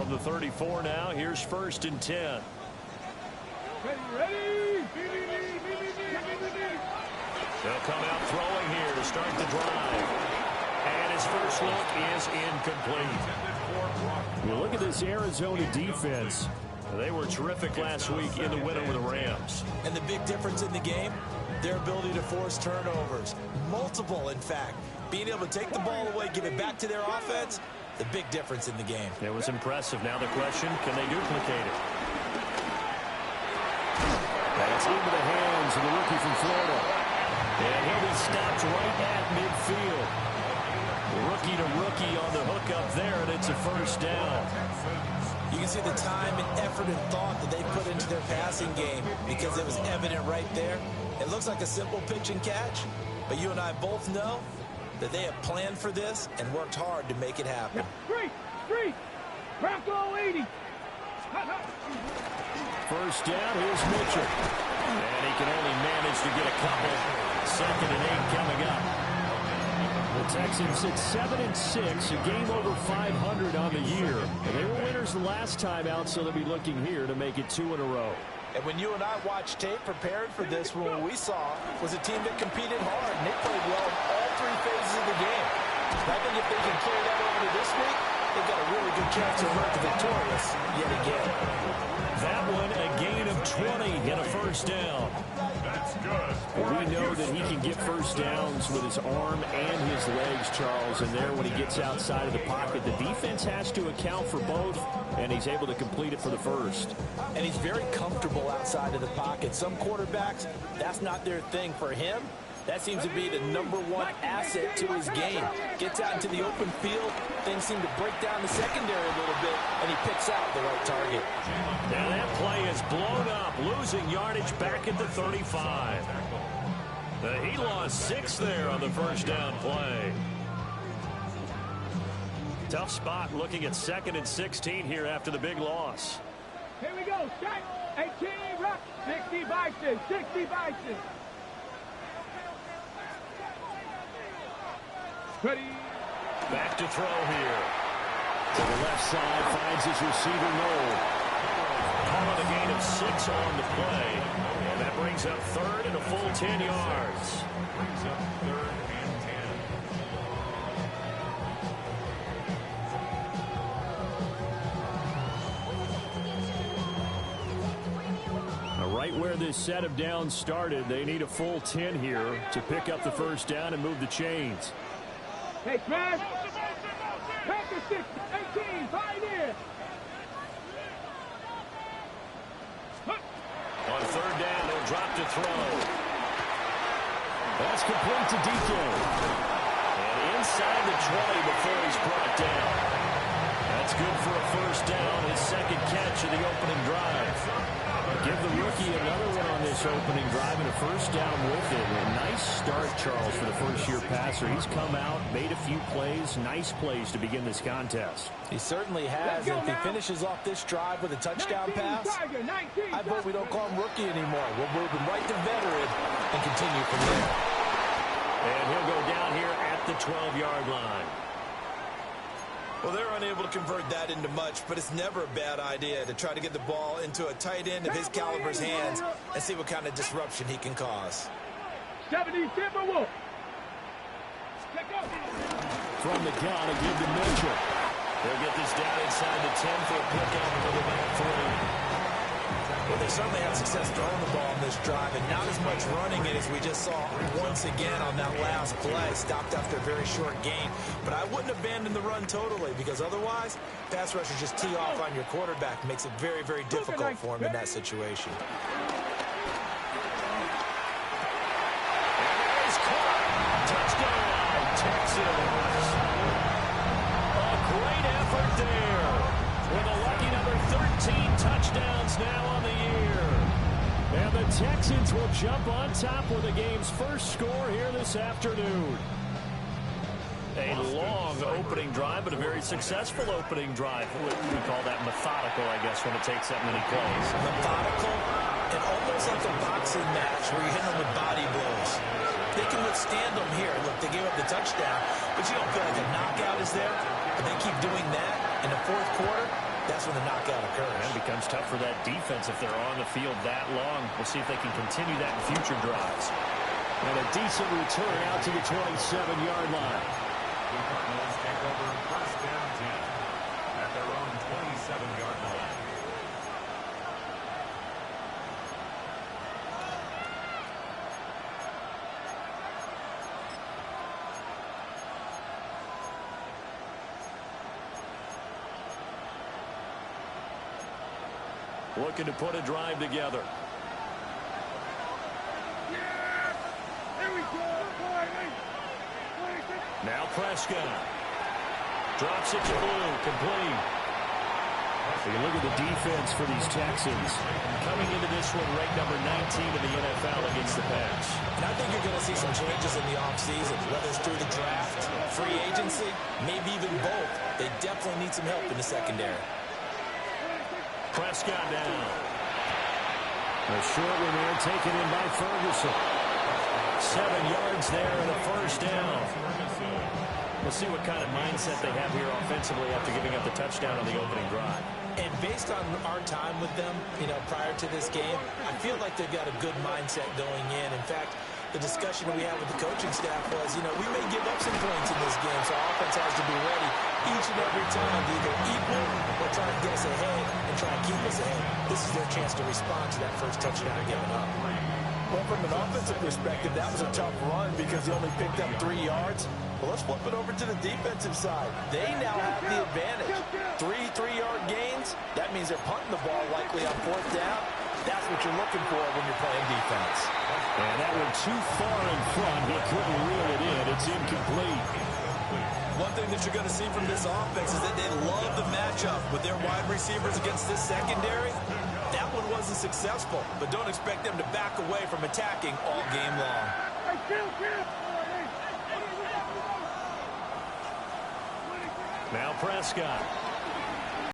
from the 34 now. Here's 1st and 10. Ready? They'll come out throwing here to start the drive. And his first look is incomplete. You look at this Arizona defense. They were terrific last week in the win over the Rams. And the big difference in the game, their ability to force turnovers. Multiple, in fact. Being able to take the ball away, give it back to their offense, the big difference in the game. It was impressive. Now the question, can they duplicate it? That's into the hands of the rookie from Florida. And he'll be stopped right at midfield. Rookie to rookie on the hook up there, and it's a first down. You can see the time and effort and thought that they put into their passing game because it was evident right there. It looks like a simple pitch and catch, but you and I both know that they have planned for this and worked hard to make it happen. Street, Bronco 80. First down, here's Mitchell. And he can only manage to get a couple. 2nd and 8 coming up. The Texans at 7-6, a game over 500 on the year. And they were winners the last time out, so they'll be looking here to make it 2 in a row. And when you and I watched tape prepared for this one, what we saw was a team that competed hard, and they played well in all 3 phases of the game. And I think if they can carry that over to this week, they've got a really good chance to emerge victorious yet again. That one, a gain of 20 and a first down. That's good. We know that he can get first downs with his arm and his legs, Charles, and there when he gets outside of the pocket, the defense has to account for both, and he's able to complete it for the first. And he's very comfortable outside of the pocket. Some quarterbacks, that's not their thing. For him, that seems to be the #1 asset to his game. Gets out into the open field, things seem to break down the secondary a little bit, and he picks out the right target. Now that play is blown up, losing yardage back at the 35. He lost 6 there on the first down play. Tough spot looking at 2nd and 16 here after the big loss. Here we go. Shot. 18, rock. 60 Bison. 60 Bison. Ready. Back to throw here. To the left side, finds his receiver, Noel. Calling a gain of 6 on the play. And that brings up 3rd and a full 10 yards. Brings up 3rd and 10. Now, right where this set of downs started, they need a full 10 here to pick up the first down and move the chains. Hey, Trav. Back to 6, 18, 5 in. On 3rd down, he'll drop to throw. That's complete to DK. And inside the 20 before he's brought down. That's good for a first down, his 2nd catch of the opening drive. Give the rookie another one on this opening drive and a first down with it. A nice start, Charles, for the first-year passer. He's come out, made a few plays, nice plays to begin this contest. He certainly has. And if he finishes off this drive with a touchdown pass, I vote we don't call him rookie anymore. We'll move him right to veteran and continue from there. And he'll go down here at the 12-yard line. Well, they're unable to convert that into much, but it's never a bad idea to try to get the ball into a tight end of his caliber's hands and see what kind of disruption he can cause. 70 Timberwolf. From the gun, a give to Mitchell. They'll get this down inside the 10 for a pickup for about 3. Well, they certainly had success throwing the ball on this drive, and not as much running it as we just saw once again on that last play. Stopped after a very short gain. But I wouldn't abandon the run totally, because otherwise, pass rushers just tee off on your quarterback. Makes it very, very difficult for him in that situation. And he's caught. Touchdown, Texans. A great effort there. With a lucky number 13 touchdowns now on the year. And the Texans will jump on top with the game's first score here this afternoon. A long opening drive, but a very successful opening drive. We call that methodical, I guess, when it takes that many plays. Methodical and almost like a boxing match where you hit them with body blows. They can withstand them here. Look, they gave up the touchdown, but you don't feel like a knockout is there. But they keep doing that in the 4th quarter. that's when the knockout occurs. And it becomes tough for that defense if they're on the field that long. We'll see if they can continue that in future drives. And a decent return out to the 27-yard line. The Cardinals take over first down 10 at their own 27-yard line. Looking to put a drive together. Now Prescott. Drops it to Blue. Complete. You look at the defense for these Texans. Coming into this one, ranked number 19 in the NFL against the pass. And I think you're going to see some changes in the offseason, whether it's through the draft, free agency, maybe even both. They definitely need some help in the secondary. Prescott down. A short one there taken in by Ferguson. 7 yards there and a first down. We'll see what kind of mindset they have here offensively after giving up the touchdown on the opening drive. And based on our time with them, prior to this game, I feel like they've got a good mindset going in. In fact, the discussion we had with the coaching staff was, we may give up some points in this game, so our offense has to be ready each and every time to either equal or try and get us ahead and try and keep us ahead. This is their chance to respond to that first touchdown given up. Well, from an offensive perspective, that was a tough run because he only picked up 3 yards. Well, let's flip it over to the defensive side. They now have the advantage. 3 3-yard gains. That means they're punting the ball likely on 4th down. That's what you're looking for when you're playing defense. And that went too far in front. He couldn't reel it in. It's incomplete. One thing that you're going to see from this offense is that they love the matchup with their wide receivers against this secondary. That one wasn't successful, but don't expect them to back away from attacking all game long. Now Prescott.